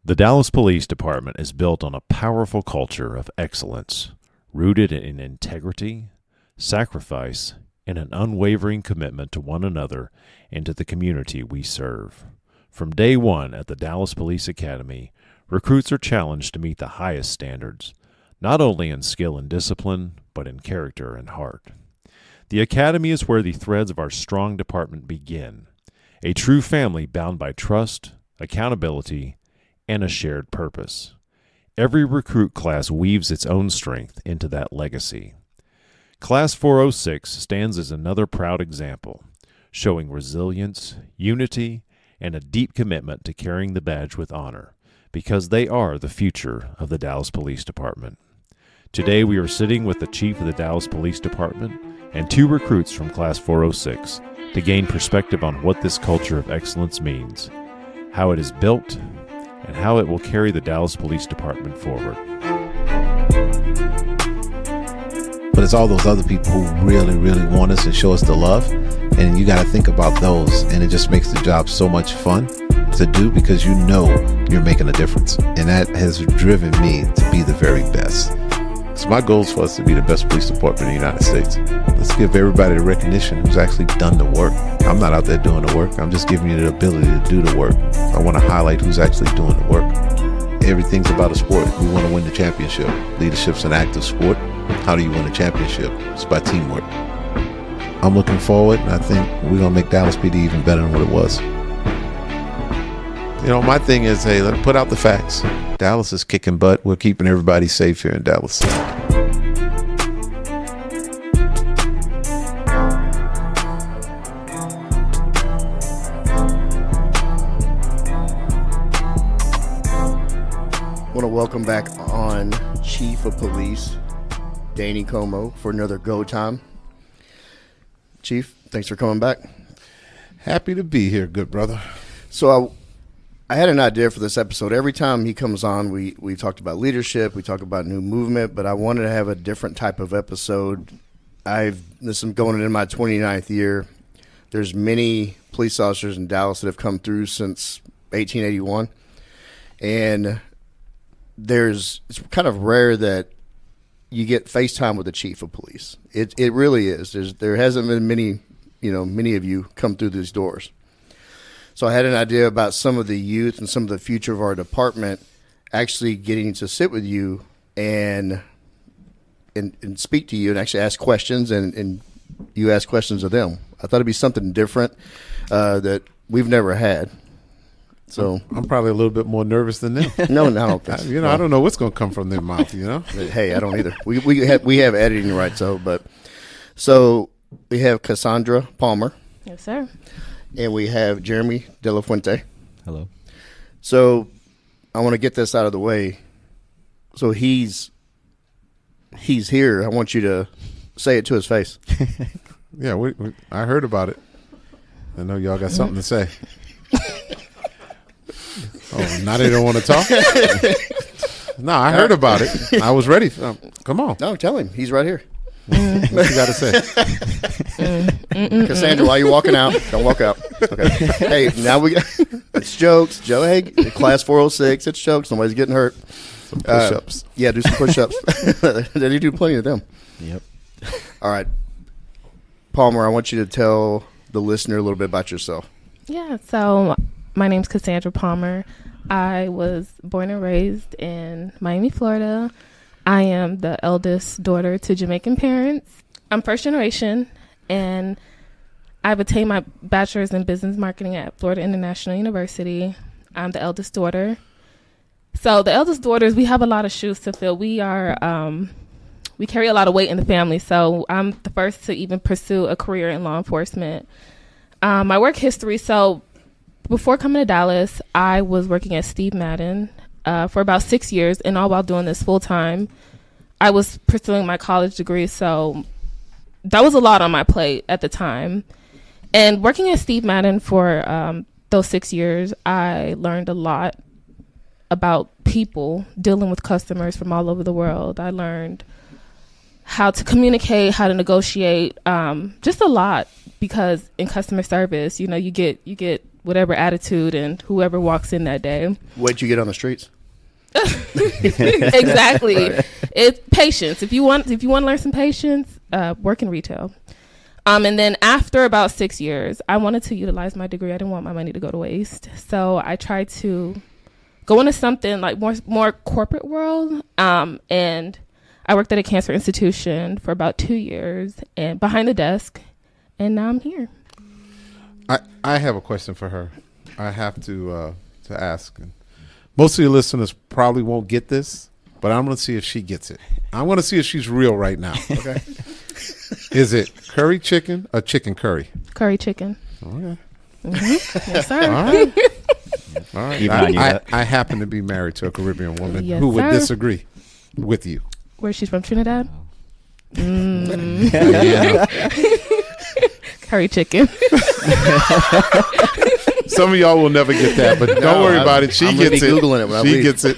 The Dallas Police Department is built on a powerful culture of excellence, rooted in integrity, sacrifice, and an unwavering commitment to one another and to the community we serve. From day one at the Dallas Police Academy, recruits are challenged to meet the highest standards, not only in skill and discipline, but in character and heart. The Academy is where the threads of our strong department begin, a true family bound by trust, accountability, and a shared purpose. Every recruit class weaves its own strength into that legacy. Class 406 stands as another proud example, showing resilience, unity, and a deep commitment to carrying the badge with honor, because they are the future of the Dallas Police Department. Today we are sitting with the Chief of the Dallas Police Department and 2 recruits from Class 406 to gain perspective on what this culture of excellence means, how it is built, and how it will carry the Dallas Police Department forward. But it's all those other people who really, really want us and show us the love. And you got to think about those. And it just makes the job so much fun to do because you know you're making a difference. And that has driven me to be the very best. So my goal is for us to be the best police department in the United States. Let's give everybody the recognition who's actually done the work. I'm not out there doing the work. I'm just giving you the ability to do the work. I want to highlight who's actually doing the work. Everything's about a sport. We want to win the championship. Leadership's an active sport. How do you win a championship? It's by teamwork. I'm looking forward, and I think we're going to make Dallas PD even better than what it was. You know, my thing is, hey, let's put out the facts. Dallas is kicking butt. We're keeping everybody safe here in Dallas. I want to welcome back on Chief of Police, Chief Comeaux, for another Go time. Chief, thanks for coming back. Happy to be here, good brother. So I had an idea for this episode. Every time he comes on, we talked about leadership, we talk about new movement, but I wanted to have a different type of episode. This is going into my 29th year. There's many police officers in Dallas that have come through since 1881, and it's kind of rare that you get FaceTime with the chief of police. It really is. There hasn't been many of you come through these doors. So I had an idea about some of the youth and some of the future of our department actually getting to sit with you and speak to you and actually ask questions and you ask questions of them. I thought it'd be something different that we've never had. So I'm probably a little bit more nervous than them. No, I don't think so. I don't know what's going to come from their mouth, you know? Hey, I don't either. We have editing rights, so we have Casandra Palmer. Yes, sir. And we have Jeremy Delafuente. Hello. So I want to get this out of the way. So he's here. I want you to say it to his face. Yeah, I heard about it. I know y'all got something to say. Oh, now they don't want to talk? No, I heard about it. I was ready. Come on. No, tell him. He's right here. What you got to say? Cassandra, why are you walking out? Don't walk out. Okay. Hey, now it's jokes. Joe, hey, class 406, it's jokes. Nobody's getting hurt. Some push-ups. Yeah, do some push-ups. They do plenty of them. Yep. All right. Palmer, I want you to tell the listener a little bit about yourself. Yeah, so my name's Cassandra Palmer. I was born and raised in Miami, Florida. I am the eldest daughter to Jamaican parents. I'm first generation, and I've attained my bachelor's in business marketing at Florida International University. I'm the eldest daughter. So the eldest daughters, we have a lot of shoes to fill. We carry a lot of weight in the family. So I'm the first to even pursue a career in law enforcement. My work history, so before coming to Dallas, I was working at Steve Madden for about 6 years, and all while doing this full time. I was pursuing my college degree, so that was a lot on my plate at the time. And working at Steve Madden for those 6 years, I learned a lot about people dealing with customers from all over the world. I learned how to communicate, how to negotiate, just a lot, because in customer service, you get whatever attitude and whoever walks in that day. Wait you get on the streets. Exactly. It's patience. If you want to learn some patience, work in retail. And then after about 6 years, I wanted to utilize my degree. I didn't want my money to go to waste. So I tried to go into something like more corporate world. And I worked at a cancer institution for about 2 years and behind the desk. And now I'm here. I have a question for her. I have to ask. Most of your listeners probably won't get this, but I'm going to see if she gets it. I'm going to see if she's real right now. Okay. Is it curry chicken or chicken curry? Curry chicken. Okay. Mm-hmm. Yes, sir. All right. I happen to be married to a Caribbean woman who would disagree with you. Where she's from, Trinidad? Curry chicken. Some of y'all will never get that, but don't worry about it. She gets it. Googling it when she gets it.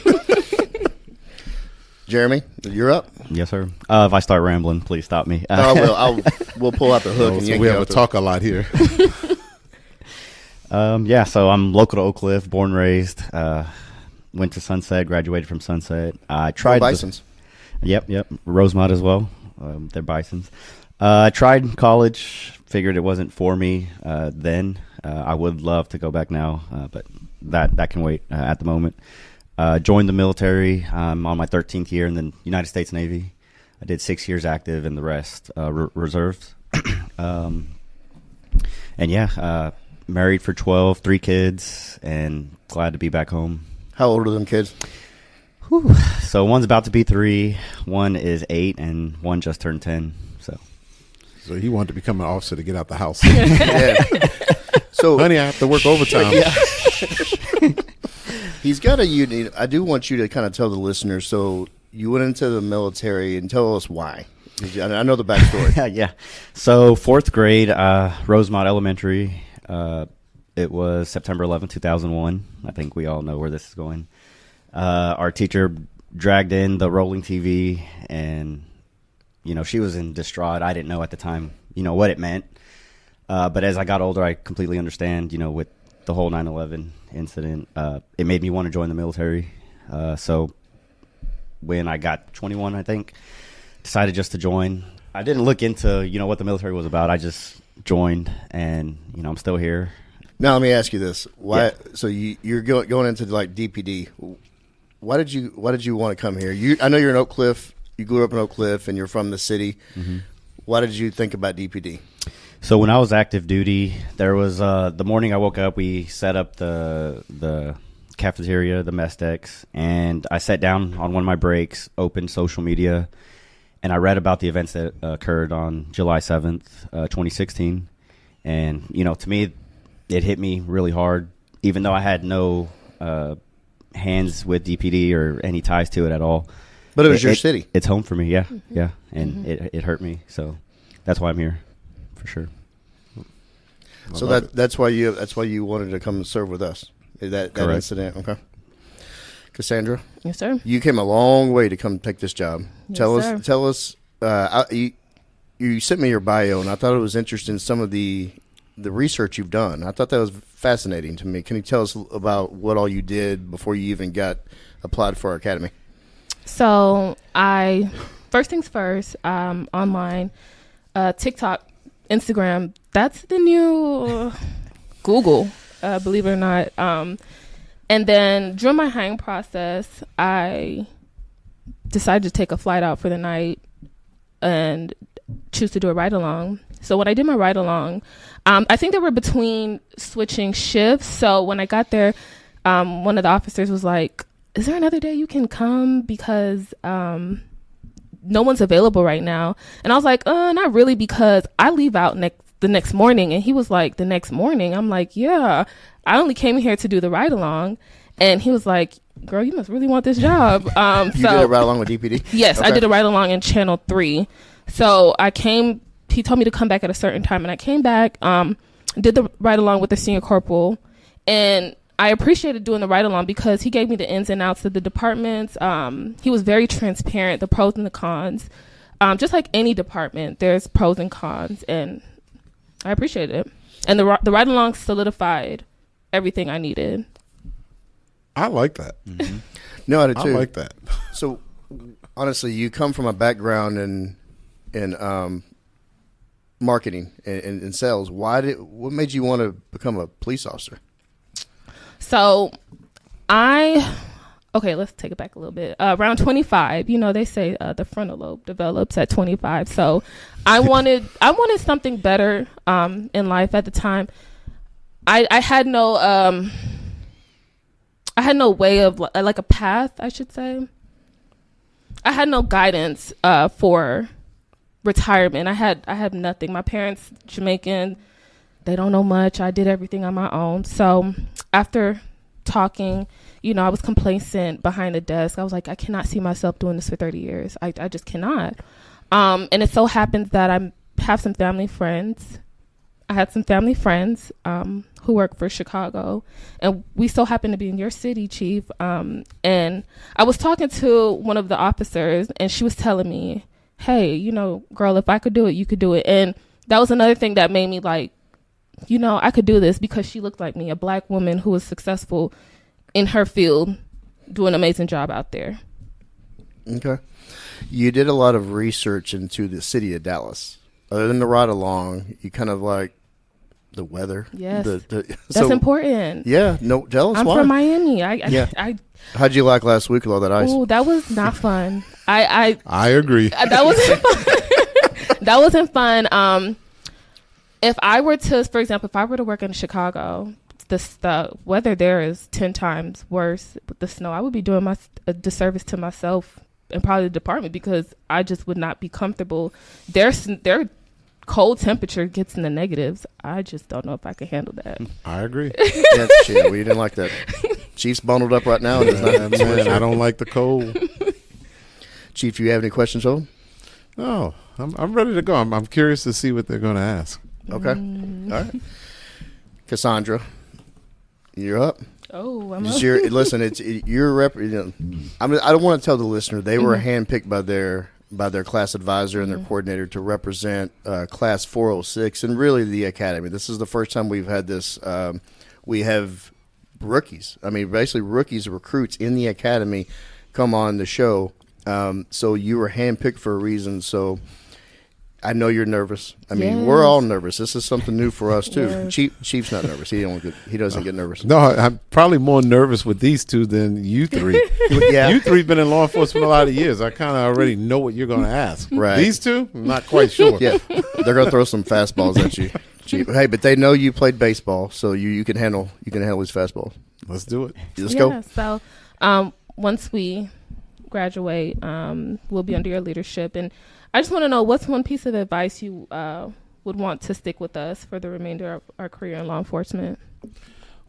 Jeremy, you're up. Yes, sir. If I start rambling, please stop me. We'll pull out the hook. And so we have to talk a lot here. So I'm local to Oak Cliff, born and raised. Went to Sunset, graduated from Sunset. I tried Bisons. Yep. Rosemont as well. They're Bisons. I tried college, figured it wasn't for me then. I would love to go back now, but that can wait at the moment. Joined the military. I'm on my 13th year in the United States Navy. I did 6 years active and the rest reserves. Married for 12, 3 kids, and glad to be back home. How old are them kids? Whew. So one's about to be 3, one is 8, and one just turned 10. So he wanted to become an officer to get out the house. Yeah. So, honey, I have to work overtime. Yeah. He's got a unique. I do want you to kind of tell the listeners. So you went into the military and tell us why. I know the backstory. Yeah. So 4th grade, Rosemont Elementary. It was September 11, 2001. I think we all know where this is going. Our teacher dragged in the rolling TV, and she was in distraught. I didn't know at the time, what it meant. But as I got older, I completely understand, with the whole 9/11 incident. It made me want to join the military. So when I got 21, I think, decided just to join. I didn't look into, what the military was about. I just joined, and, I'm still here. Now, let me ask you this. Why? Yeah. So you're going into like DPD. Why did you want to come here? I know you're in Oak Cliff. You grew up in Oak Cliff, and you're from the city. Mm-hmm. Why did you think about DPD? So when I was active duty, there was the morning I woke up, we set up the cafeteria, the mess decks, and I sat down on one of my breaks, opened social media, and I read about the events that occurred on July 7th, 2016. And, to me, it hit me really hard, even though I had no hands with DPD or any ties to it at all. But it was your city. It's home for me, yeah, mm-hmm. Yeah, and mm-hmm. it hurt me, so that's why I'm here, for sure. So that's why you wanted to come and serve with us. That incident, okay? Cassandra, yes, sir. You came a long way to come take this job. Yes, Tell us. You sent me your bio, and I thought it was interesting. Some of the research you've done. I thought that was fascinating to me. Can you tell us about what all you did before you even got applied for our academy? So first things first, online, TikTok, Instagram, that's the new Google, believe it or not. And then during my hiring process, I decided to take a flight out for the night and choose to do a ride-along. So when I did my ride-along, I think they were between switching shifts. So when I got there, one of the officers was like, is there another day you can come? Because no one's available right now. And I was like, not really, because I leave out the next morning. And he was like, the next morning? I'm like, yeah, I only came here to do the ride-along. And he was like, girl, you must really want this job. You did a ride-along with DPD? Yes, okay. I did a ride-along in Channel 3. So he told me to come back at a certain time, and I came back, did the ride-along with the senior corporal, and I appreciated doing the ride-along because he gave me the ins and outs of the departments. He was very transparent, the pros and the cons. Just like any department, there's pros and cons, and I appreciated it. And the ride-along solidified everything I needed. I like that. No, I do too. I like that. So, honestly, you come from a background in marketing and sales. What made you want to become a police officer? So, okay, let's take it back a little bit. Around 25, they say the frontal lobe develops at 25. So, I wanted something better in life at the time. I had no way of like a path, I should say. I had no guidance for retirement. I had nothing. My parents, Jamaican, they don't know much. I did everything on my own. So after talking, I was complacent behind the desk. I was like, I cannot see myself doing this for 30 years. I just cannot. And it so happens that I have some family friends. I had some family friends who work for Chicago, and we so happen to be in your city, Chief. And I was talking to one of the officers, and she was telling me, hey, girl, if I could do it, you could do it. And that was another thing that made me like, I could do this, because she looked like me, a black woman who was successful in her field, doing an amazing job out there. Okay. You did a lot of research into the city of Dallas. Other than the ride along, you kind of like the weather. Yes. That's important. Yeah. No, tell us I'm why. from Miami. How'd you like last week with all that ice? Oh, that was not fun. I agree. That wasn't fun. That wasn't fun. If I were to, for example, if I were to work in Chicago, the weather there is 10 times worse with the snow. I would be doing a disservice to myself and probably the department, because I just would not be comfortable. Their cold temperature gets in the negatives. I just don't know if I can handle that. I agree. Yeah, we didn't like that. Chief's bundled up right now. And man, I don't like the cold. Chief, you have any questions, Joel? No, I'm ready to go. I'm curious to see what they're going to ask. Okay. All right. Cassandra, you're up. Oh, I'm Just up. Listen, you're rep. I don't want to tell the listener they were handpicked by their class advisor and their coordinator to represent class 406 and really the academy. This is the first time we've had this. We have rookies. I mean, basically rookies, recruits in the academy come on the show. So you were handpicked for a reason. So I know you're nervous. I mean, we're all nervous. This is something new for us too. Yes. Chief's not nervous. He doesn't get nervous. No, I'm probably more nervous with these two than you three. Yeah. You three been in law enforcement a lot of years. I kind of already know what you're going to ask. Right. These two, I'm not quite sure. Yeah, they're going to throw some fastballs at you. Chief. Hey, but they know you played baseball, so you can handle these fastballs. Let's do it. Let's go. So, once we graduate, we'll be under your leadership, and I just want to know, what's one piece of advice you would want to stick with us for the remainder of our career in law enforcement?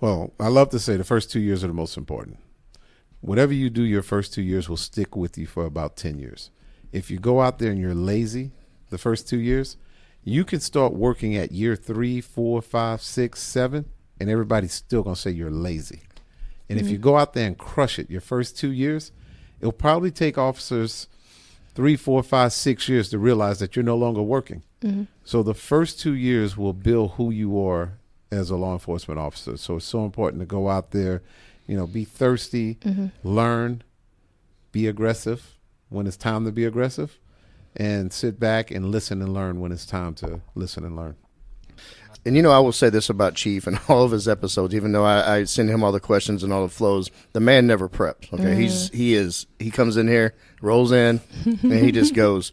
Well, I love to say the first 2 years are the most important. Whatever you do your first 2 years will stick with you for about 10 years. If you go out there and you're lazy the first 2 years, you can start working at year 3, 4, 5, 6, 7, and everybody's still going to say you're lazy. And if you go out there and crush it your first 2 years, it'll probably take officers 3, 4, 5, 6 years to realize that you're no longer working. So the first 2 years will build who you are as a law enforcement officer. So it's so important to go out there, be thirsty, learn, be aggressive when it's time to be aggressive, and sit back and listen and learn when it's time to listen and learn. And I will say this about Chief and all of his episodes, even though I send him all the questions and all the flows, the man never preps. Okay, he comes in here, rolls in, and he just goes.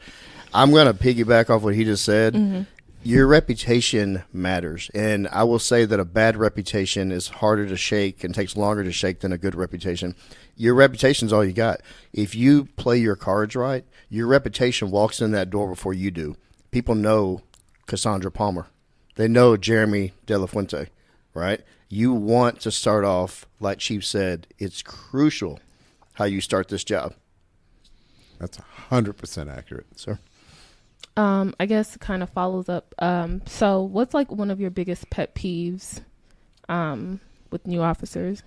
I'm going to piggyback off what he just said. Your reputation matters, and I will say that a bad reputation is harder to shake and takes longer to shake than a good reputation. Your reputation's all you got. If you play your cards right, your reputation walks in that door before you do. People know Casandra Palmer. They know Jeremy Delafuente, right? You want to start off, like Chief said, it's crucial how you start this job. That's 100% accurate. Sir? I guess it kind of follows up. So what's like one of your biggest pet peeves with new officers?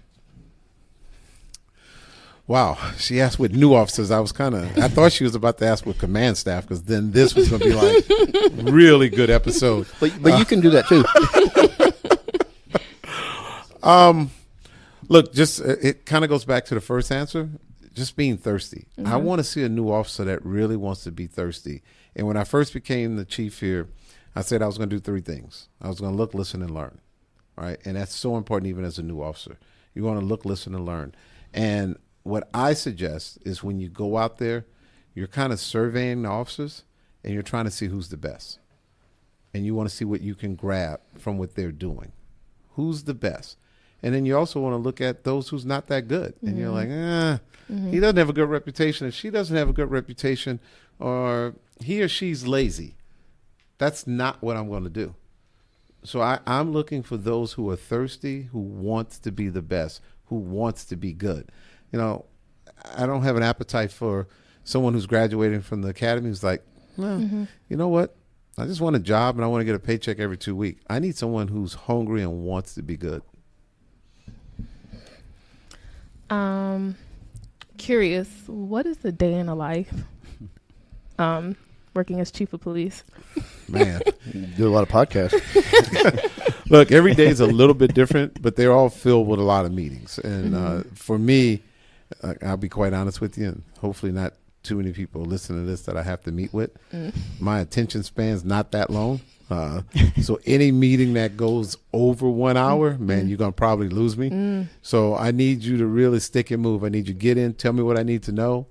Wow. She asked with new officers. I thought she was about to ask with command staff, because then this was going to be like really good episode. But you can do that too. Look, just it kind of goes back to the first answer, just being thirsty. I want to see a new officer that really wants to be thirsty. And when I first became the chief here, I said I was going to do 3 things. I was going to look, listen, and learn, right? And that's so important even as a new officer. You want to look, listen, and learn. And what I suggest is when you go out there, you're kind of surveying the officers, and you're trying to see who's the best. And you want to see what you can grab from what they're doing. Who's the best? And then you also want to look at those who's not that good. And you're like, he doesn't have a good reputation, and she doesn't have a good reputation, or he or she's lazy. That's not what I'm going to do. So I'm looking for those who are thirsty, who wants to be the best, who wants to be good. You know, I don't have an appetite for someone who's graduating from the academy who's like, you know what? I just want a job and I want to get a paycheck every 2 weeks. I need someone who's hungry and wants to be good. Curious, what is the day in a life working as chief of police? Man, Do a lot of podcasts. look, every day is a little bit different, but they're all filled with a lot of meetings. And for me, I'll be quite honest with you, and hopefully not too many people listen to this that I have to meet with. My attention span's not that long. So any meeting that goes over 1 hour, man, you're going to probably lose me. So I need you to really stick and move. I need you to get in, tell me what I need to know.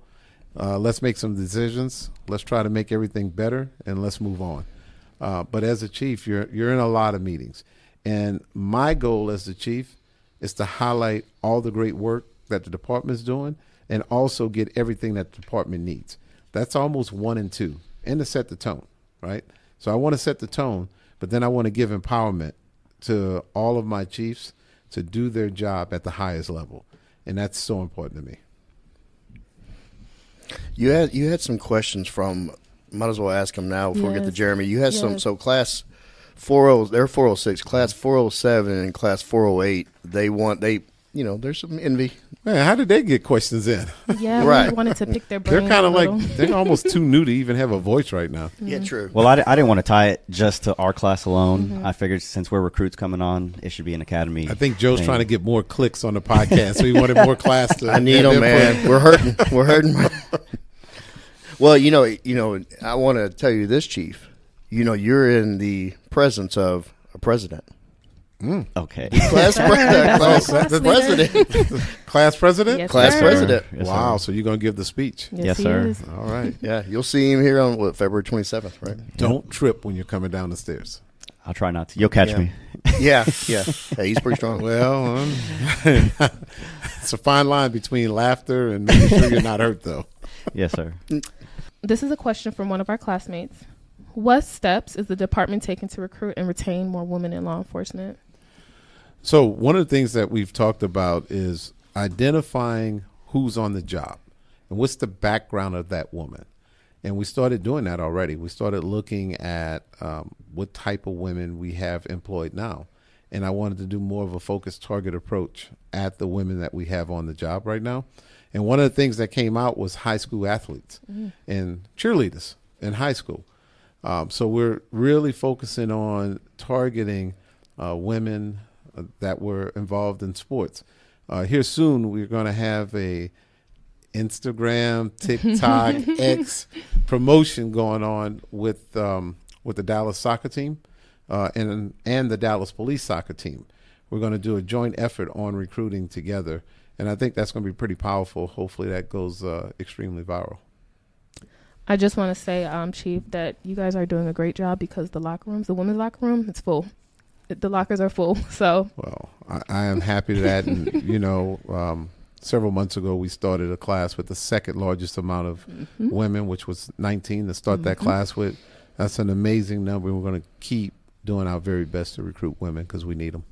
Let's make some decisions. Let's try to make everything better, and let's move on. But as a chief, you're in a lot of meetings. And my goal as the chief is to highlight all the great work that the department's doing and also get everything that the department needs. That's almost 1 and 2, and to set the tone, right? So I want to set the tone, but then I want to give empowerment to all of my chiefs to do their job at the highest level. And that's so important to me. You had some questions from, might as well ask them now before we get to Yes. Jeremy. You had some, Yes. so class 40, they're 406, class 407 and class 408, there's some envy. Man, how did they get questions in? Yeah, Right. we wanted to pick their They're brain. kind of a like, little. they're almost too new to even have a voice right now. Yeah, true. Well, I didn't want to tie it just to our class alone. I figured since we're recruits coming on, it should be an academy. I think Joe's thing. trying to get more clicks on the podcast, so he wanted more class to. I need them, man. We're hurting. We're hurting. Well, I want to tell you this, Chief. You're in the presence of a president. Okay. Class Class president. Class president? Yes, Class sir. president. Yes, sir. Wow, so you're going to give the speech. Yes, he sir. is. All right. Yeah, you'll see him here on February 27th, right? Don't trip when you're coming down the stairs. I'll try not to. You'll catch Yeah. me. Yeah. Hey, he's pretty strong. Well, it's a fine line between laughter and making sure you're not hurt, though. Yes, sir. This is a question from one of our classmates. What steps is the department taking to recruit and retain more women in law enforcement? So one of the things that we've talked about is identifying who's on the job and what's the background of that woman. And we started doing that already. We started looking at what type of women we have employed now. And I wanted to do more of a focused target approach at the women that we have on the job right now. And one of the things that came out was high school athletes and cheerleaders in high school. So we're really focusing on targeting women that were involved in sports. Here soon, we're going to have a Instagram, TikTok, X promotion going on with the Dallas soccer team and the Dallas police soccer team. We're going to do a joint effort on recruiting together, and I think that's going to be pretty powerful. Hopefully that goes extremely viral. I just want to say, Chief, that you guys are doing a great job because the women's locker room, it's full. The lockers are full. So, Well, I am happy to that. And, several months ago, we started a class with the second largest amount of women, which was 19 to start that class with. That's an amazing number. We're going to keep doing our very best to recruit women because we need them.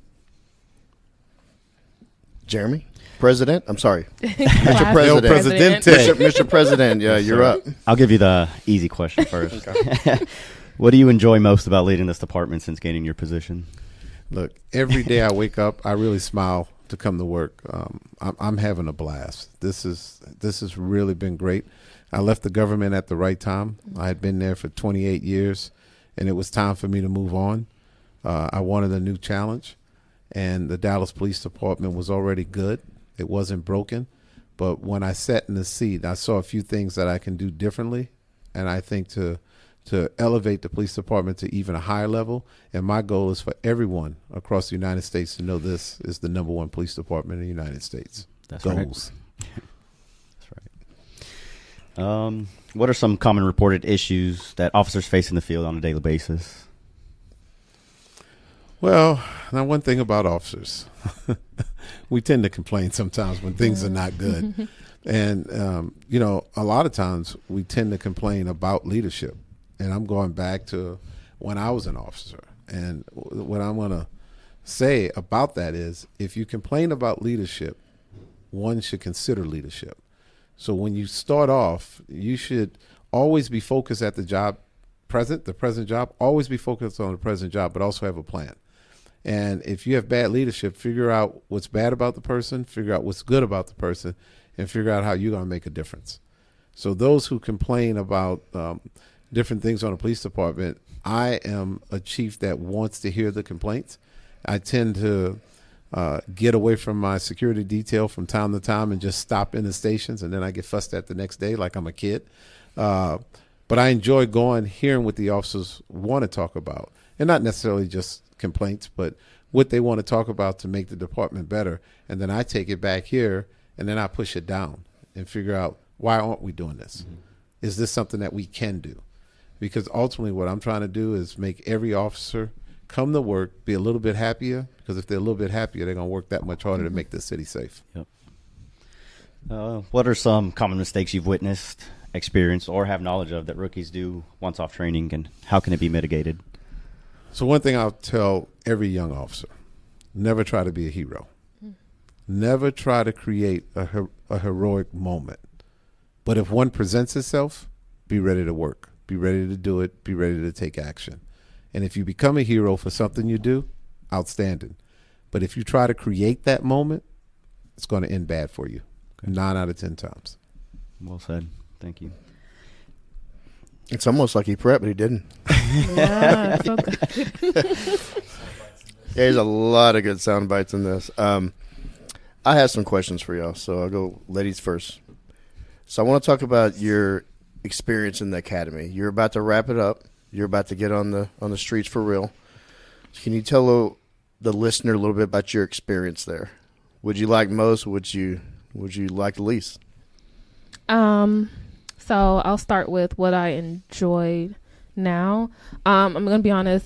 Jeremy? President? I'm sorry. Mr. President. Presidente. Mr. President, yeah, you're up. I'll give you the easy question first. What do you enjoy most about leading this department since gaining your position? Look, every day I wake up, I really smile to come to work. I'm having a blast. This has really been great. I left the government at the right time. I had been there for 28 years, and it was time for me to move on. I wanted a new challenge, and the Dallas Police Department was already good. It wasn't broken. But when I sat in the seat, I saw a few things that I can do differently. And I think to elevate the police department to even a higher level. And my goal is for everyone across the United States to know this is the number one police department in the United States. That's Goals. right. That's right. What are some common reported issues that officers face in the field on a daily basis? Well, now one thing about officers, we tend to complain sometimes when things are not good. And, a lot of times we tend to complain about leadership. And I'm going back to when I was an officer. And what I'm going to say about that is if you complain about leadership, one should consider leadership. So when you start off, you should always be focused at the present job, always be focused on the present job, but also have a plan. And if you have bad leadership, figure out what's bad about the person, figure out what's good about the person, and figure out how you're going to make a difference. So those who complain about different things on the police department, I am a chief that wants to hear the complaints. I tend to get away from my security detail from time to time and just stop in the stations, and then I get fussed at the next day like I'm a kid. But I enjoy hearing what the officers want to talk about, and not necessarily just complaints, but what they want to talk about to make the department better. And then I take it back here, and then I push it down and figure out, why aren't we doing this? Mm-hmm. Is this something that we can do? Because ultimately what I'm trying to do is make every officer come to work, be a little bit happier, because if they're a little bit happier, they're going to work that much harder to make the city safe. Yep. What are some common mistakes you've witnessed, experienced, or have knowledge of that rookies do once off training, and how can it be mitigated? So one thing I'll tell every young officer, never try to be a hero. Never try to create a heroic moment. But if one presents itself, be ready to work. Be ready to do it. Be ready to take action. And if you become a hero for something you do, outstanding. But if you try to create that moment, it's going to end bad for you. Okay. 9 out of 10 times. Well said. Thank you. It's almost like he prepped, but he didn't. Yeah, so good. There's a lot of good sound bites in this. I have some questions for y'all, so I'll go ladies first. So I want to talk about your experience in the academy. You're about to wrap it up. You're about to get on the streets for real. So can you tell the listener a little bit about your experience there? Would you like most? Would you like the least? So I'll start with what I enjoyed now. I'm going to be honest.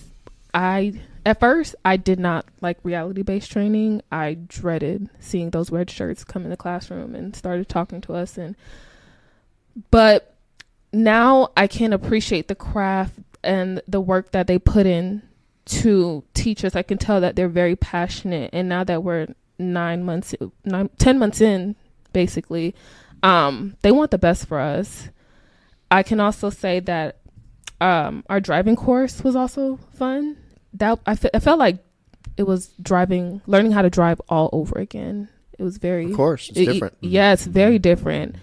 At first, I did not like reality-based training. I dreaded seeing those red shirts come in the classroom and started talking to us. But now I can appreciate the craft and the work that they put in to teach us. I can tell that they're very passionate. And now that we're 10 months in, basically, they want the best for us. I can also say that our driving course was also fun. I felt like it was learning how to drive all over again. It was very, of course, it's different. Yeah, it's very different.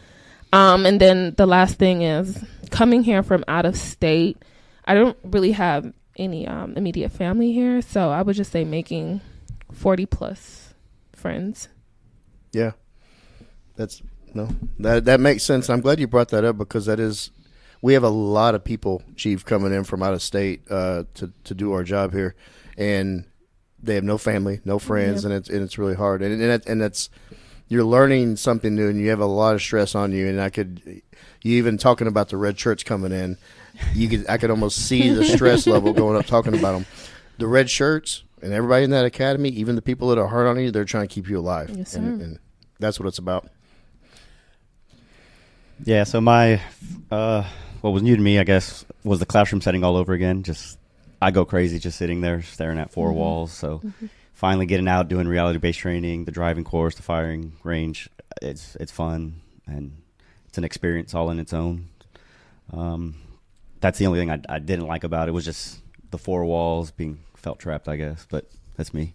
And then the last thing is coming here from out of state. I don't really have any immediate family here, so I would just say making 40 plus friends. Yeah, that makes sense. I'm glad you brought that up because we have a lot of people, Chief, coming in from out of state to do our job here, and they have no family, no friends, and it's really hard. And that's you're learning something new, and you have a lot of stress on you. And you even talking about the red shirts coming in, I could almost see the stress level going up talking about them. The red shirts and everybody in that academy, even the people that are hard on you, they're trying to keep you alive, yes, sir. And that's what it's about. Yeah. So my what was new to me, I guess, was the classroom setting all over again. I go crazy just sitting there staring at four walls. So finally getting out, doing reality-based training, the driving course, the firing range, it's fun, and it's an experience all in its own. That's the only thing I didn't like about it was just the four walls felt trapped, I guess, but that's me.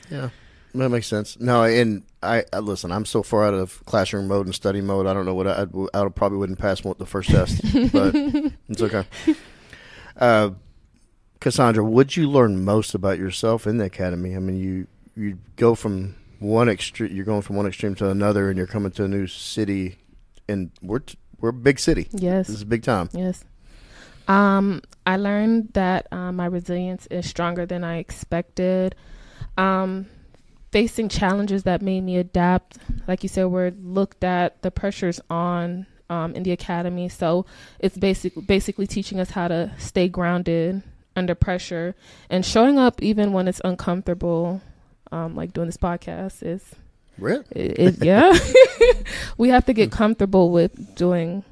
Yeah, that makes sense. No, and I listen, I'm so far out of classroom mode and study mode, I don't know what I probably wouldn't pass the first test, but it's okay. Cassandra, what'd you learn most about yourself in the academy? I mean, you go from one extreme, you're going from one extreme to another, and you're coming to a new city, and we're a big city. Yes. This is big time. Yes. I learned that my resilience is stronger than I expected. Facing challenges that made me adapt, like you said, we're looked at, the pressures on in the academy. So it's basically teaching us how to stay grounded under pressure and showing up even when it's uncomfortable. Like doing this podcast is Really? Yeah. We have to get comfortable with doing.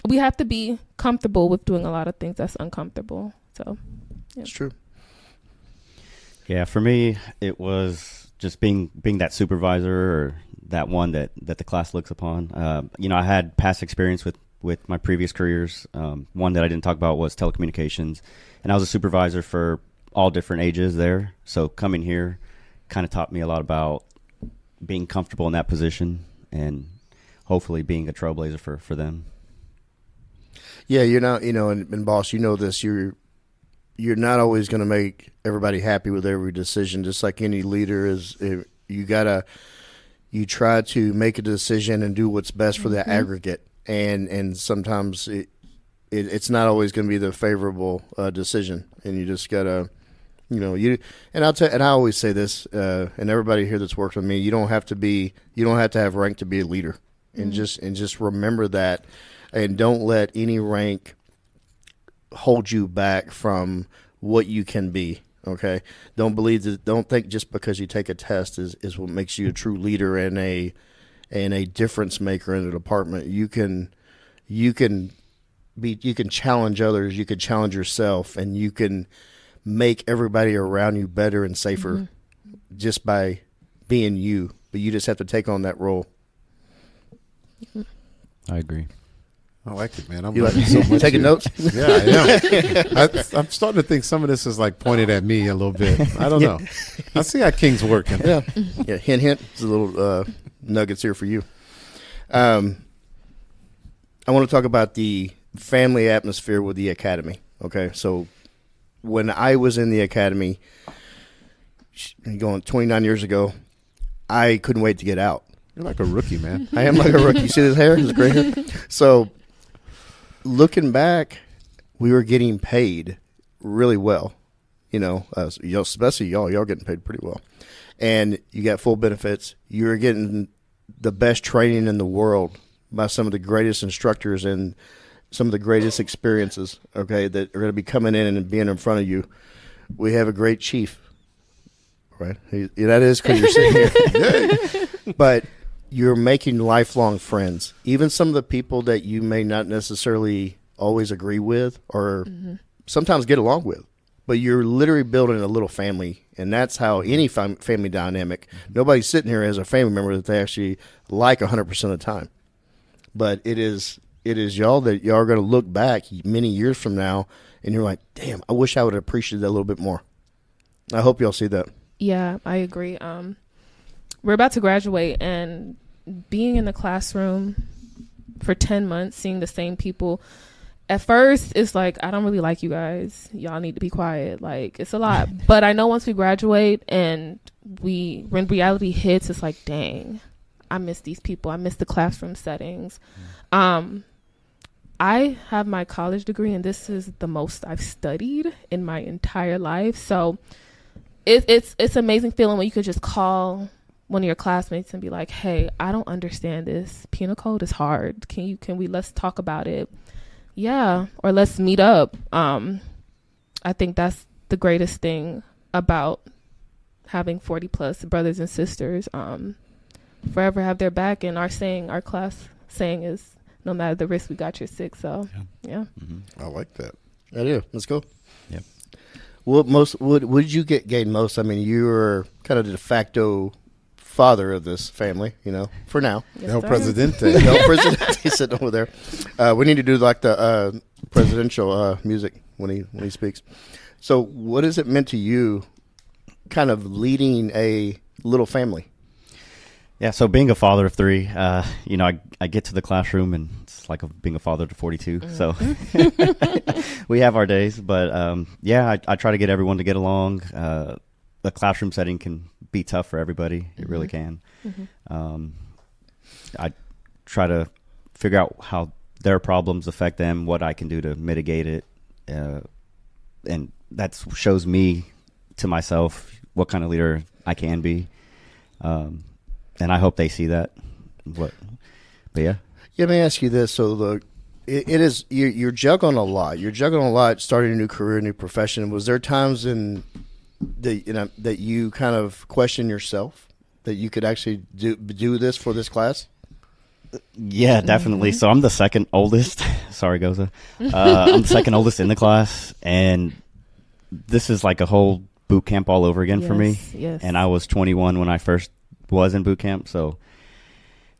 We have to be comfortable with doing a lot of things that's uncomfortable. So, yeah. It's true. Yeah, for me, it was just being that supervisor or that one that the class looks upon. I had past experience with my previous careers. One that I didn't talk about was telecommunications, and I was a supervisor for all different ages there. So coming here kind of taught me a lot about being comfortable in that position and hopefully being a trailblazer for them. Yeah, you're not, and boss, you know this, you're not always going to make everybody happy with every decision. Just like any leader is, you try to make a decision and do what's best for the aggregate. And sometimes it's not always going to be the favorable decision. And you just got to, and I always say this, and everybody here that's worked with me, you don't have to have rank to be a leader. And just remember that, and don't let any rank hold you back from what you can be. Okay, don't think just because you take a test is what makes you a true leader and a difference maker in the department. You can challenge others, you can challenge yourself, and you can make everybody around you better and safer just by being you. But you just have to take on that role. I agree. I like it, man. I'm You learning so much. taking here. notes? Yeah, I am. I'm starting to think some of this is like pointed at me a little bit. I don't know. I see how King's working. Yeah. Hint. There's a little nuggets here for you. I want to talk about the family atmosphere with the academy. Okay, so when I was in the academy, going 29 years ago, I couldn't wait to get out. You're like a rookie, man. I am like a rookie. You see this hair? It's great hair. So, looking back, we were getting paid really well. Especially y'all getting paid pretty well. And you got full benefits. You're getting the best training in the world by some of the greatest instructors and some of the greatest experiences, okay, that are going to be coming in and being in front of you. We have a great chief, right? That is because you're sitting here. But you're making lifelong friends. Even some of the people that you may not necessarily always agree with or sometimes get along with. But you're literally building a little family, and that's how any family dynamic. Nobody's sitting here as a family member that they actually like 100% of the time. But it is y'all that y'all are going to look back many years from now, and you're like, damn, I wish I would have appreciated that a little bit more. I hope y'all see that. Yeah, I agree. We're about to graduate, and being in the classroom for 10 months, seeing the same people, at first it's like, I don't really like you guys. Y'all need to be quiet. Like, it's a lot. But I know once we graduate and when reality hits, it's like, dang, I miss these people. I miss the classroom settings. I have my college degree, and this is the most I've studied in my entire life. So it's an amazing feeling when you could just call one of your classmates and be like, hey, I don't understand this. Penal code is hard. Let's talk about it. Yeah. Or let's meet up. I think that's the greatest thing about having 40 plus brothers and sisters. Forever have their back, and our class saying is, no matter the risk, we got your six. So yeah. I like that. I do. Let's go. Yep. What did you gain most? I mean, you were kind of the de facto father of this family, for now. Yes, El sir. Presidente. El Presidente sitting over there. We need to do like the presidential music when he speaks. So what has it meant to you kind of leading a little family? Yeah, so being a father of 3, I get to the classroom and it's like being a father to 42. So we have our days, but I try to get everyone to get along. The classroom setting can be tough for everybody. It really can. I try to figure out how their problems affect them, what I can do to mitigate it. And that shows me to myself what kind of leader I can be. And I hope they see that. But yeah. Let me ask you this. So it is you're juggling a lot. You're juggling a lot, starting a new career, a new profession. Was there times that you kind of question yourself that you could actually do this for this class? Yeah, definitely. So I'm the second oldest. Sorry, Goza. I'm the second oldest in the class, and this is like a whole boot camp all over again for me. Yes. And I was 21 when I first was in boot camp, so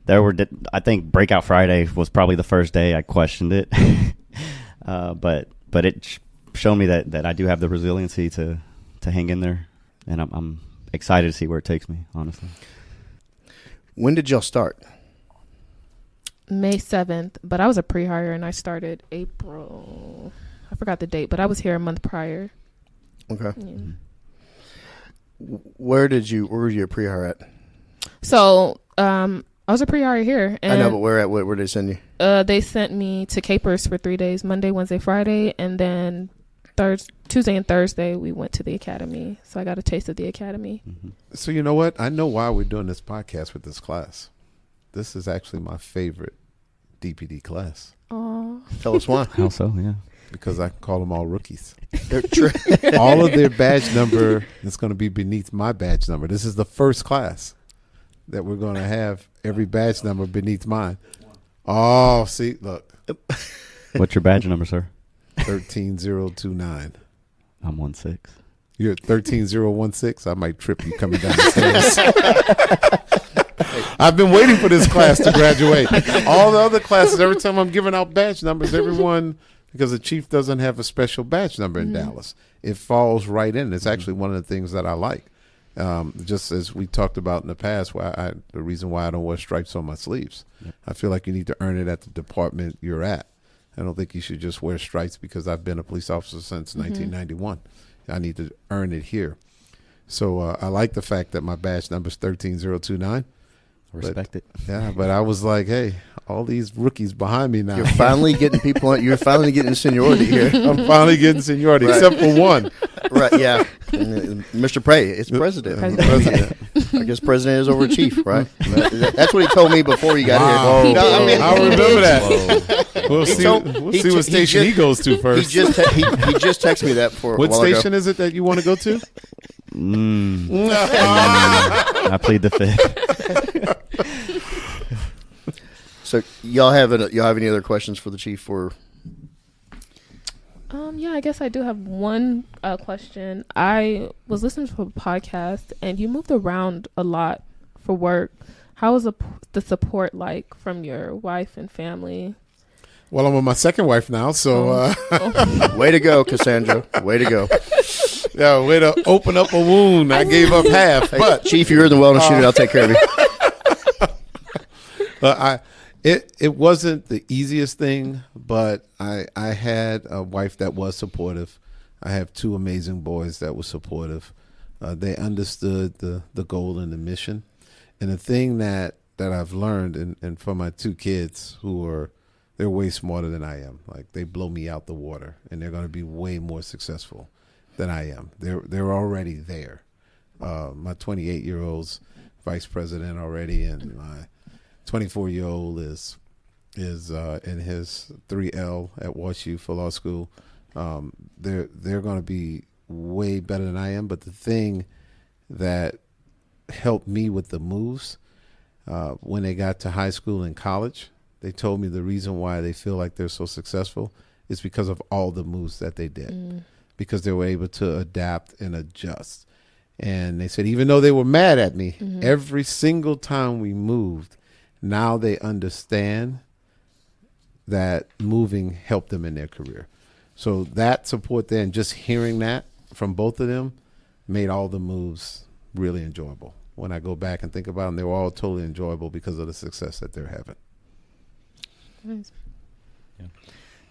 I think Breakout Friday was probably the first day I questioned it. But it showed me that I do have the resiliency to hang in there, and I'm excited to see where it takes me, honestly. When did y'all start? May 7th, but I was a pre-hire and I started April. I forgot the date, but I was here a month prior. Okay. Yeah. Where were you a pre-hire at? So, I was a pre-hire here. And I know, but where did they send you? They sent me to Capers for 3 days, Monday, Wednesday, Friday, and then Tuesday and Thursday we went to the academy. So I got a taste of the academy. So you know what? I know why we're doing this podcast with this class. This is actually my favorite DPD class. Aww. Tell us why. How so? Yeah. Because I call them all rookies. They're All of their badge number is going to be beneath my badge number. This is the first class that we're going to have every badge number beneath mine. Oh, see, look. What's your badge number, sir? 13029. I'm 16. You're at 13016. I might trip you coming down the stairs. I've been waiting for this class to graduate. All the other classes, every time I'm giving out badge numbers, everyone, because the chief doesn't have a special badge number in Dallas, it falls right in. It's actually one of the things that I like. Just as we talked about in the past, the reason why I don't wear stripes on my sleeves. Yep. I feel like you need to earn it at the department you're at. I don't think you should just wear stripes because I've been a police officer since 1991. I need to earn it here. So I like the fact that my badge number is 13029. Respect it. Yeah, but I was like, hey, all these rookies behind me now. You're finally getting people. You're finally getting seniority here. I'm finally getting seniority, Right. except for one. Right? Yeah, Mr. Prey, it's president. President. I guess president is over chief, right? That's what he told me before he got Wow. here. No, I mean, I remember that. We'll He see. told- We'll he see t- what he station he just- goes to he first. just texted me that for What a while station ago. is it that you want to go to? I plead the fifth. So y'all have any other questions for the chief? Yeah, I guess I do have one question. I was listening to a podcast, and you moved around a lot for work. How was the support like from your wife and family? Well, I'm with my second wife now, so Way to go, Cassandra. Way to go. yeah, way to open up a wound. I gave up half, Hey, but chief, you're the wellness unit. I'll take care of you. It wasn't the easiest thing, but I had a wife that was supportive. I have two amazing boys that were supportive. They understood the goal and the mission. And the thing that I've learned, and for my two kids they're way smarter than I am. Like, they blow me out the water, and they're going to be way more successful than I am. They're already there. My 28-year-old's vice president already, and my 24-year-old is in his 3L at WashU for law school. They're going to be way better than I am. But the thing that helped me with the moves, when they got to high school and college, they told me the reason why they feel like they're so successful is because of all the moves that they did, because they were able to adapt and adjust. And they said, even though they were mad at me, every single time we moved, now they understand that moving helped them in their career. So that support there, and just hearing that from both of them, made all the moves really enjoyable, when I go back and think about them. They were all totally enjoyable because of the success that they're having. Nice.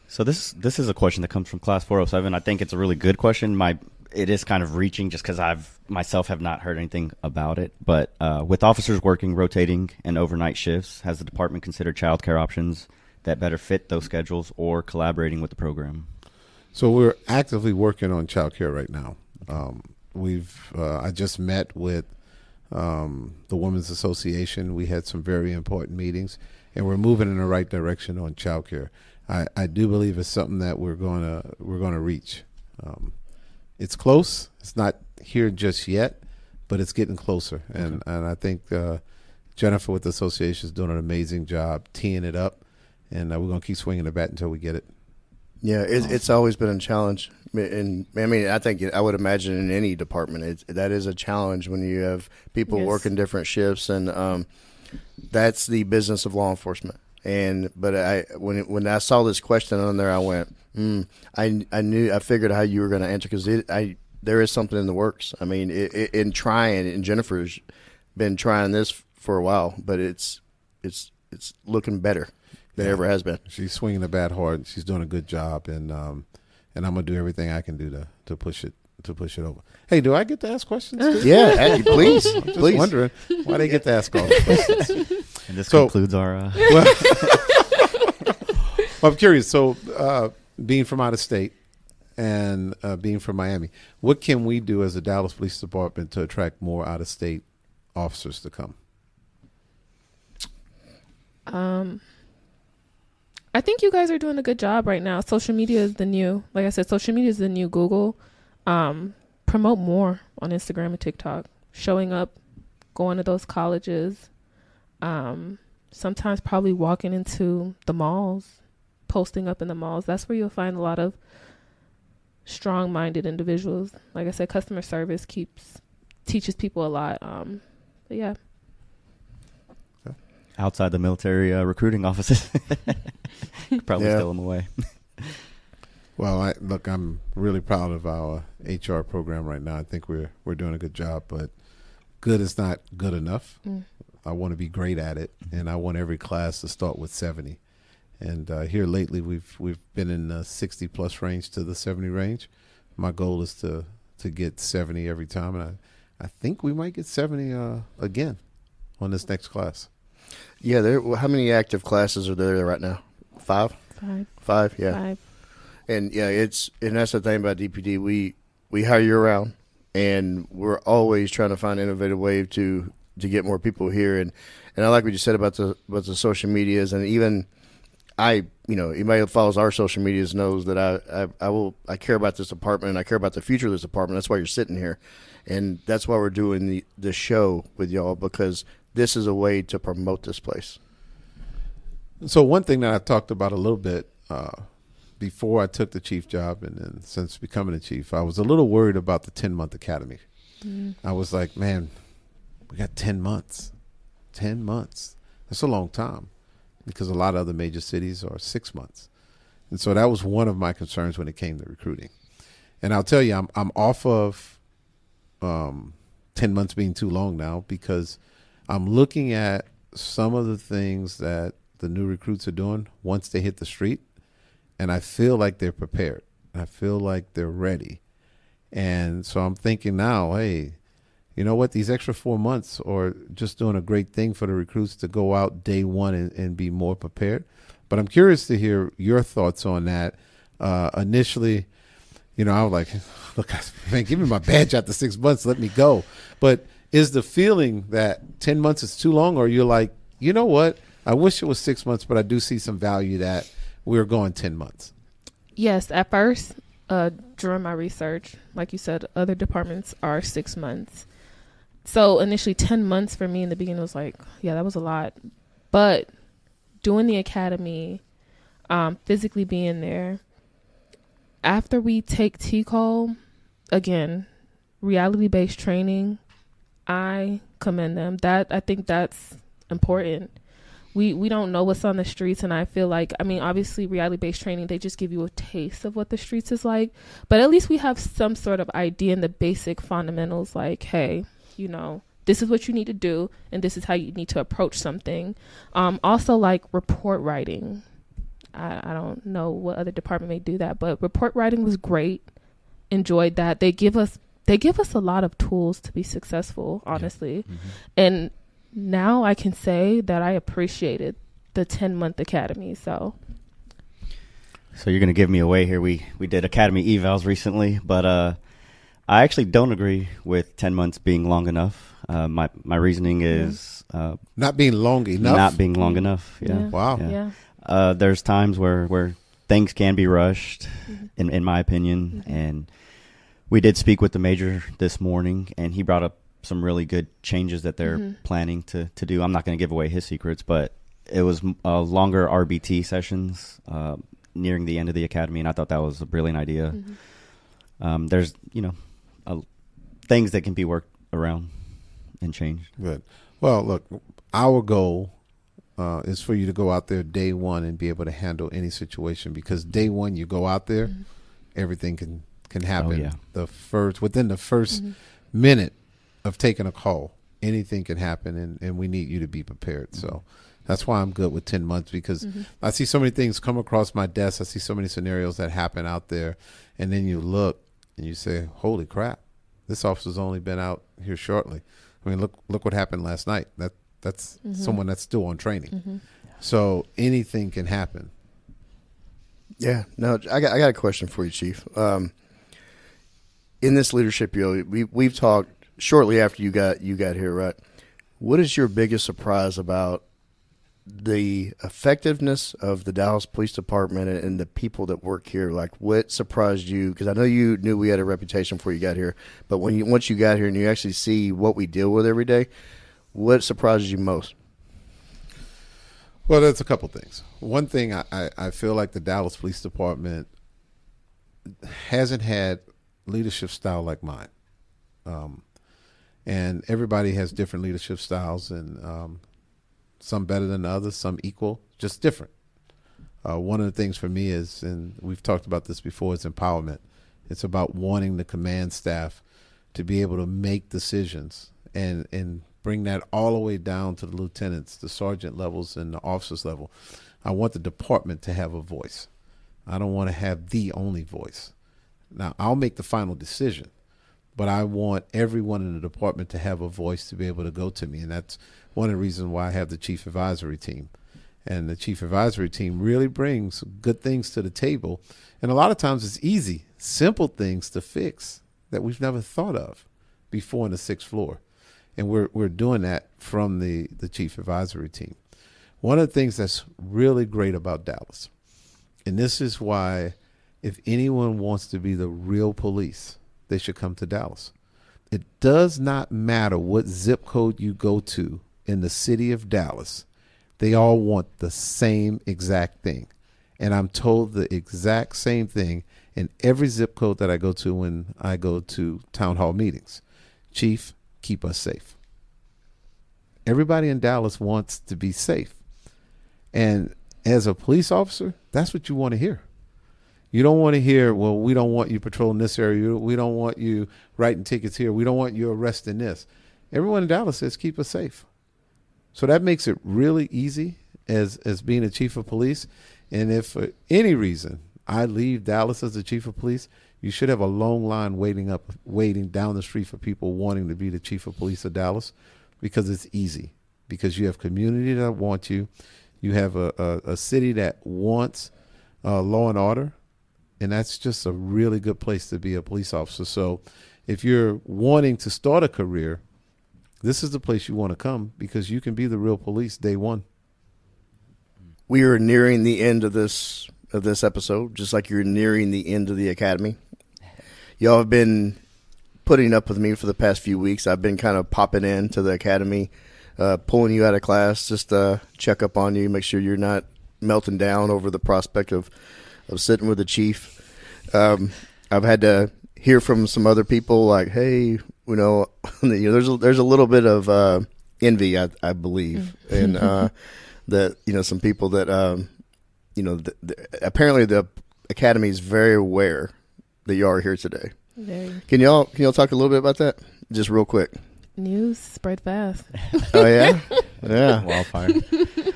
So this is a question that comes from Class 407. I think it's a really good question. It is kind of reaching just because myself have not heard anything about it. But with officers working rotating and overnight shifts, has the department considered childcare options that better fit those schedules or collaborating with the program? So we're actively working on childcare right now. I just met with the Women's Association. We had some very important meetings, and we're moving in the right direction on childcare. I do believe it's something that we're gonna reach. It's close. It's not here just yet, but it's getting closer. And I think Jennifer with the association is doing an amazing job teeing it up, and we're gonna keep swinging the bat until we get it. Yeah, it's always been a challenge, and I mean, I would imagine in any department that is a challenge when you have people working different shifts, and that's the business of law enforcement. But when I saw this question on there, I went, I figured how you were going to answer, because there is something in the works. I mean, and Jennifer's been trying this for a while, but it's looking better than it ever has been. She's swinging the bat hard. She's doing a good job, and I'm gonna do everything I can do to push it over. Hey, do I get to ask questions too? Yeah, please. I'm just wondering why they get to ask all the questions. And this concludes our. Well, I'm curious. So, being from out of state and being from Miami, what can we do as the Dallas Police Department to attract more out of state officers to come? I think you guys are doing a good job right now. Social media is the new, like I said, social media is the new Google. Promote more on Instagram and TikTok, showing up, going to those colleges, sometimes probably walking into the malls, posting up in the malls. That's where you'll find a lot of strong-minded individuals. Like I said, customer service teaches people a lot. But yeah. Outside the military recruiting offices. Probably steal them away. Well, I'm really proud of our HR program right now. I think we're doing a good job, but good is not good enough. I want to be great at it, and I want every class to start with 70. And here lately, we've been in the 60+ range to the 70 range. My goal is to get 70 every time, and I think we might get 70 again on this next class. Yeah, how many active classes are there right now? 5? 5, yeah. 5. And yeah, and that's the thing about DPD. We hire you around, and we're always trying to find an innovative way to get more people here. And I like what you said about the social medias, and even anybody who follows our social medias knows that I care about this department, and I care about the future of this department. That's why you're sitting here, and that's why we're doing the show with y'all, because this is a way to promote this place. So one thing that I talked about a little bit before I took the chief job, and then since becoming the chief, I was a little worried about the 10-month academy. I was like, man, we got 10 months. 10 months. That's a long time, because a lot of other major cities are 6 months. And so that was one of my concerns when it came to recruiting. And I'll tell you, I'm off of 10 months being too long now, because I'm looking at some of the things that the new recruits are doing once they hit the street, and I feel like they're prepared. I feel like they're ready. And so I'm thinking now, hey, you know what? These extra 4 months are just doing a great thing for the recruits to go out day one and be more prepared. But I'm curious to hear your thoughts on that. Initially, I was like, look, man, give me my badge after 6 months. Let me go. But is the feeling that 10 months is too long, or you're like, you know what? I wish it was 6 months, but I do see some value that we're going 10 months. Yes, at first, during my research, like you said, other departments are 6 months. So initially 10 months for me in the beginning was like, yeah, that was a lot. But doing the academy, physically being there, after we take TCOL, again, reality-based training, I commend them. I think that's important. We don't know what's on the streets, and I feel like, obviously reality-based training, they just give you a taste of what the streets is like, but at least we have some sort of idea in the basic fundamentals, like, hey, this is what you need to do, and this is how you need to approach something. Also, like report writing. I don't know what other department may do that, but report writing was great. Enjoyed that. They give us a lot of tools to be successful, honestly. Yeah. Mm-hmm. And now I can say that I appreciated the 10-month academy. So you're going to give me away here. We did academy evals recently, but I actually don't agree with 10 months being long enough. My reasoning is not being long enough. Not being long enough. Yeah. Wow. Yeah. There's times where things can be rushed, in my opinion. Mm-hmm. And we did speak with the major this morning, and he brought up some really good changes that they're planning to do. I'm not going to give away his secrets, but it was longer RBT sessions nearing the end of the academy, and I thought that was a brilliant idea. There's, things that can be worked around and changed. Good. Well, look, our goal is for you to go out there day one and be able to handle any situation, because day one you go out there, everything can happen. Oh, yeah. Within the first minute of taking a call, anything can happen, and we need you to be prepared. So that's why I'm good with 10 months, because I see so many things come across my desk. I see so many scenarios that happen out there, and then you look and you say, holy crap, this officer's only been out here shortly. I mean, look what happened last night. That's someone that's still on training. So anything can happen. Yeah. No, I got a question for you, Chief. In this leadership, we've talked shortly after you got here, right? What is your biggest surprise about the effectiveness of the Dallas Police Department and the people that work here? Like, what surprised you? Because I know you knew we had a reputation before you got here, but once you got here and you actually see what we deal with every day, what surprises you most? Well, there's a couple things. One thing, I feel like the Dallas Police Department hasn't had leadership style like mine. And everybody has different leadership styles, and some better than others, some equal, just different. One of the things for me is, and we've talked about this before, is empowerment. It's about wanting the command staff to be able to make decisions and bring that all the way down to the lieutenants, the sergeant levels, and the officers level. I want the department to have a voice. I don't want to have the only voice. Now, I'll make the final decision, but I want everyone in the department to have a voice to be able to go to me. And that's one of the reasons why I have the Chief Advisory Team. And the Chief Advisory Team really brings good things to the table. And a lot of times it's easy, simple things to fix that we've never thought of before on the 6th floor. And we're doing that from the Chief Advisory Team. One of the things that's really great about Dallas, and this is why if anyone wants to be the real police, they should come to Dallas. It does not matter what zip code you go to in the city of Dallas. They all want the same exact thing. And I'm told the exact same thing in every zip code that I go to when I go to town hall meetings. Chief, keep us safe. Everybody in Dallas wants to be safe. And as a police officer, that's what you want to hear. You don't want to hear, well, we don't want you patrolling this area. We don't want you writing tickets here. We don't want you arresting this. Everyone in Dallas says, keep us safe. So that makes it really easy as being a chief of police. And if for any reason I leave Dallas as the chief of police, you should have a long line waiting down the street for people wanting to be the chief of police of Dallas, because it's easy. Because you have community that want you. You have a city that wants law and order. And that's just a really good place to be a police officer. So if you're wanting to start a career, this is the place you want to come, because you can be the real police day one. We are nearing the end of this episode, just like you're nearing the end of the academy. Y'all have been putting up with me for the past few weeks. I've been kind of popping into the academy, pulling you out of class, just to check up on you, make sure you're not melting down over the prospect of sitting with the chief. I've had to hear from some other people like, hey, there's a little bit of envy, I believe, and that some people that apparently the academy is very aware that you are here today. Very. Can y'all talk a little bit about that, just real quick? News spread fast. Oh, yeah? Yeah. Wildfire.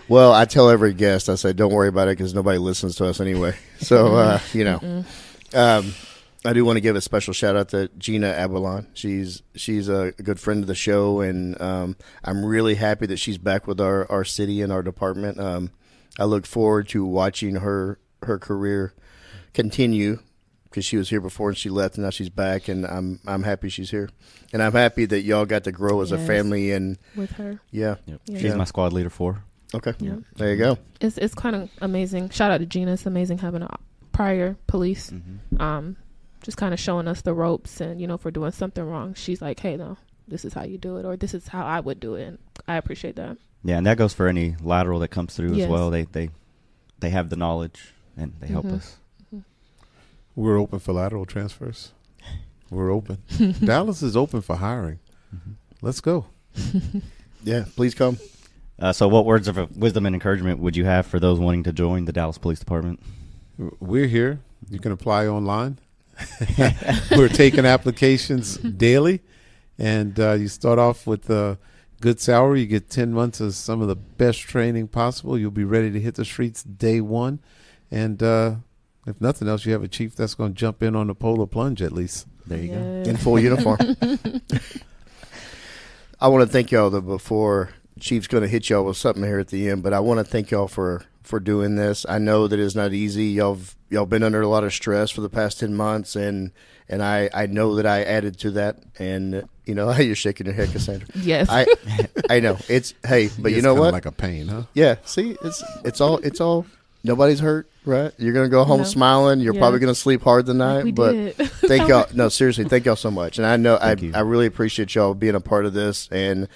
Well, I tell every guest, I say, don't worry about it because nobody listens to us anyway. So, I do want to give a special shout out to Gina Abalon. She's a good friend of the show, and I'm really happy that she's back with our city and our department. I look forward to watching her career continue because she was here before and she left, and now she's back, and I'm happy she's here, and I'm happy that y'all got to grow as a family and with her. Yeah, Yep. Yeah. She's my squad leader for. Okay, Yep. There you go. It's kind of amazing. Shout out to Gina. It's amazing having a prior police. Just kind of showing us the ropes, and if we're doing something wrong, she's like, hey, no, this is how you do it, or this is how I would do it, and I appreciate that. Yeah, and that goes for any lateral that comes through Yes. as well. They have the knowledge and they help us. We're open for lateral transfers. We're open. Dallas is open for hiring. Let's go. Yeah, please come. So what words of wisdom and encouragement would you have for those wanting to join the Dallas Police Department? We're here. You can apply online. We're taking applications daily, and you start off with a good salary. You get 10 months of some of the best training possible. You'll be ready to hit the streets day one, and if nothing else, you have a chief that's going to jump in on the polar plunge at least. There you go. In full uniform. I want to thank y'all, though, before Chief's going to hit y'all with something here at the end, but I want to thank y'all for doing this. I know that it's not easy. Y'all been under a lot of stress for the past 10 months, and I know that I added to that. And you're shaking your head, Cassandra. Yes. I know it's but you It's know kinda what? like a pain, huh? Yeah. See, it's all. Nobody's hurt, right? You're gonna go home No. smiling. You're Yeah. probably gonna sleep hard the night. we but did. thank y'all. No, seriously, thank y'all so much. And I know I you. really appreciate y'all being a part of this and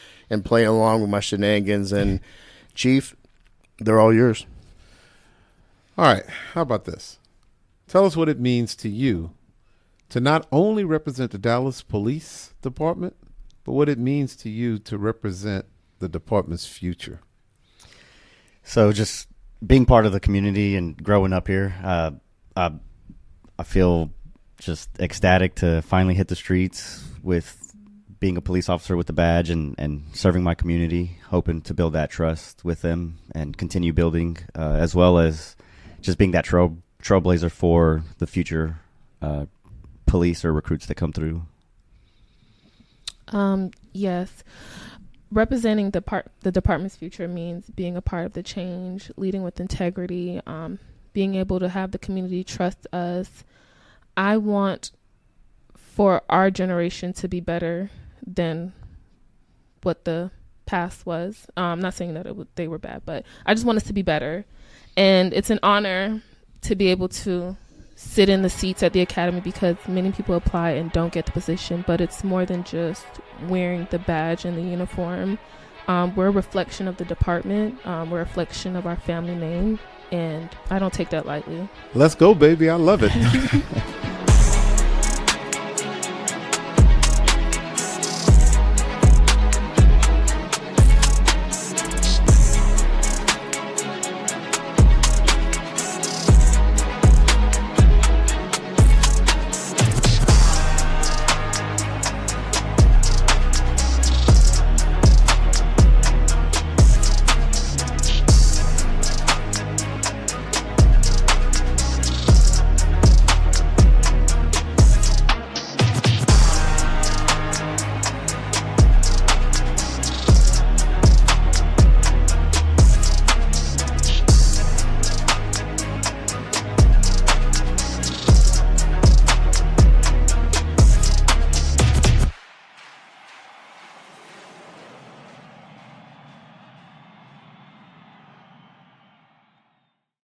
playing along with my shenanigans. And Chief, they're all yours. All right. How about this? Tell us what it means to you to not only represent the Dallas Police Department, but what it means to you to represent the department's future. So just being part of the community and growing up here, I feel just ecstatic to finally hit the streets with being a police officer with the badge and serving my community, hoping to build that trust with them and continue building, as well as just being that trailblazer for the future police or recruits that come through. Yes. Representing the department's future means being a part of the change, leading with integrity, being able to have the community trust us. I want for our generation to be better than what the past was. I'm not saying that they were bad, but I just want us to be better. And it's an honor to be able to sit in the seats at the academy because many people apply and don't get the position, but it's more than just wearing the badge and the uniform. We're a reflection of the department. We're a reflection of our family name, and I don't take that lightly. Let's go, baby. I love it.